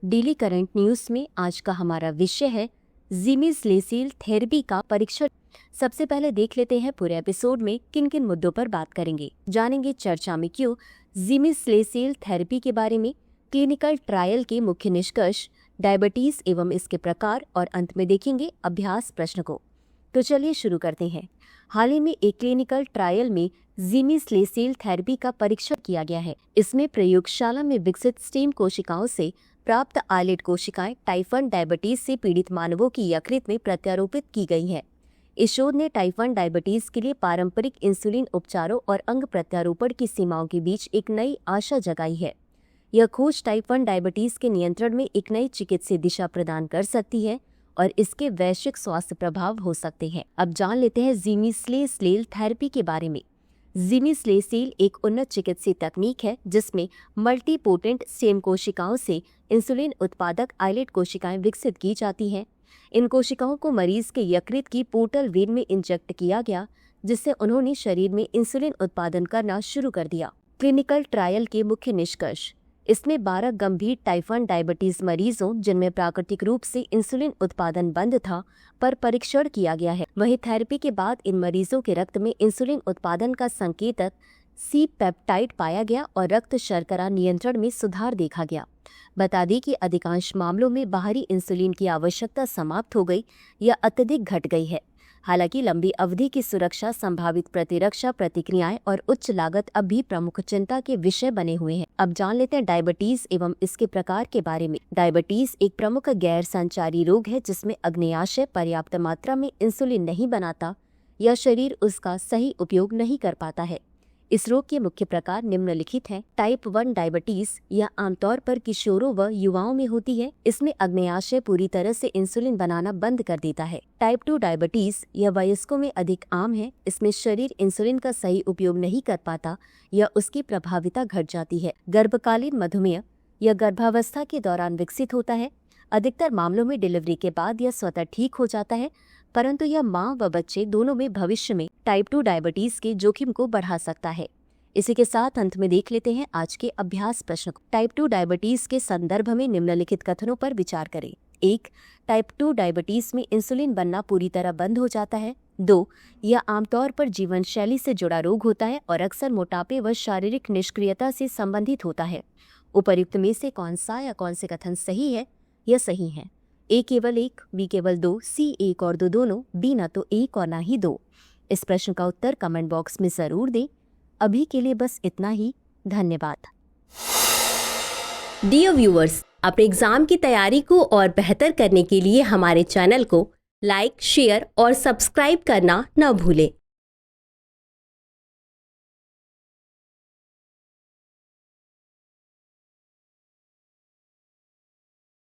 Daily current news में आज का हमारा विषय है ज़िमीज़लेसील थेरेपी का परीक्षण। सबसे पहले देख लेते हैं पूरे एपिसोड में किन किन मुद्दों पर बात करेंगे। जानेंगे चर्चा में क्यों ज़िमीज़लेसील थेरेपी के बारे में, क्लिनिकल ट्रायल के मुख्य निष्कर्ष, डायबिटीज एवं इसके प्रकार और अंत में देखेंगे अभ्यास प्रश्न को। तो चलिए शुरू करते हैं। हाल ही में एक क्लिनिकल ट्रायल में ज़िमीज़लेसील थेरेपी का परीक्षण किया गया है। इसमें प्रयोगशाला में विकसित स्टेम कोशिकाओं से प्राप्त आइलेट कोशिकाएं टाइप 1 डायबिटीज से पीड़ित मानवों की यकृत में प्रत्यारोपित की गई हैं। इस शोध ने टाइप 1 डायबिटीज के लिए पारंपरिक इंसुलिन उपचारों और अंग प्रत्यारोपण की सीमाओं के बीच एक नई आशा जगाई है। यह खोज टाइप 1 डायबिटीज के नियंत्रण में एक नई चिकित्सीय दिशा प्रदान कर सकती है और इसके वैश्विक स्वास्थ्य प्रभाव हो सकते हैं। अब जान लेते हैं ज़िमीज़लेसील थेरेपी के बारे में। ज़िमीज़लेसील एक उन्नत चिकित्सीय तकनीक है जिसमें मल्टीपोटेंट स्टेम कोशिकाओं से इंसुलिन उत्पादक आइलेट कोशिकाएं विकसित की जाती हैं। इन कोशिकाओं को मरीज के यकृत की पोर्टल वेन में इंजेक्ट किया गया, जिससे उन्होंने शरीर में इंसुलिन उत्पादन करना शुरू कर दिया। क्लिनिकल ट्रायल के मुख्य निष्कर्ष। इसमें 12 गंभीर टाइप 1 डायबिटीज मरीजों जिनमें प्राकृतिक रूप से इंसुलिन उत्पादन बंद था पर परीक्षण किया गया है। वहीं थेरेपी के बाद इन मरीजों के रक्त में इंसुलिन उत्पादन का संकेतक सी पेप्टाइड पाया गया और रक्त शर्करा नियंत्रण में सुधार देखा गया। बता दें कि अधिकांश मामलों में बाहरी इंसुलिन की आवश्यकता समाप्त हो गई या अत्यधिक घट गई है। हालांकि लंबी अवधि की सुरक्षा, संभावित प्रतिरक्षा प्रतिक्रियाएं और उच्च लागत अब भी प्रमुख चिंता के विषय बने हुए हैं। अब जान लेते हैं डायबिटीज एवं इसके प्रकार के बारे में। डायबिटीज एक प्रमुख गैर संचारी रोग है जिसमें अग्न्याशय पर्याप्त मात्रा में इंसुलिन नहीं बनाता या शरीर उसका सही उपयोग नहीं कर पाता है। इस रोग के मुख्य प्रकार निम्नलिखित हैं। टाइप 1 डायबिटीज यह आमतौर पर किशोरों व युवाओं में होती है। इसमें अग्न्याशय पूरी तरह से इंसुलिन बनाना बंद कर देता है। टाइप 2 डायबिटीज यह वयस्कों में अधिक आम है। इसमें शरीर इंसुलिन का सही उपयोग नहीं कर पाता या उसकी प्रभाविता घट जाती है। गर्भकालीन मधुमेह यह गर्भावस्था के दौरान विकसित होता है। अधिकतर मामलों में डिलीवरी के बाद यह स्वतः ठीक हो जाता है, परंतु यह मां व बच्चे दोनों में भविष्य में टाइप 2 डायबिटीज के जोखिम को बढ़ा सकता है। इसी के साथ अंत में देख लेते हैं आज के अभ्यास प्रश्न को। टाइप 2 डायबिटीज के संदर्भ में निम्नलिखित कथनों पर विचार करें। 1. टाइप 2 डायबिटीज में इंसुलिन बनना पूरी तरह बंद हो जाता है। 2. यह आमतौर पर जीवन शैली से जुड़ा रोग होता है और अक्सर मोटापे व शारीरिक निष्क्रियता से संबंधित होता है। उपर्युक्त में से कौन सा या कौन से कथन सही है? यह सही है। ए केवल 1, बी केवल 2, सी 1 और 2 दोनों, डी ना तो 1 और ना ही 2। इस प्रश्न का उत्तर कमेंट बॉक्स में जरूर दें। अभी के लिए बस इतना ही। धन्यवाद। डियर व्यूअर्स, अपने एग्जाम की तैयारी को और बेहतर करने के लिए हमारे चैनल को लाइक, शेयर और सब्सक्राइब करना न भूलें।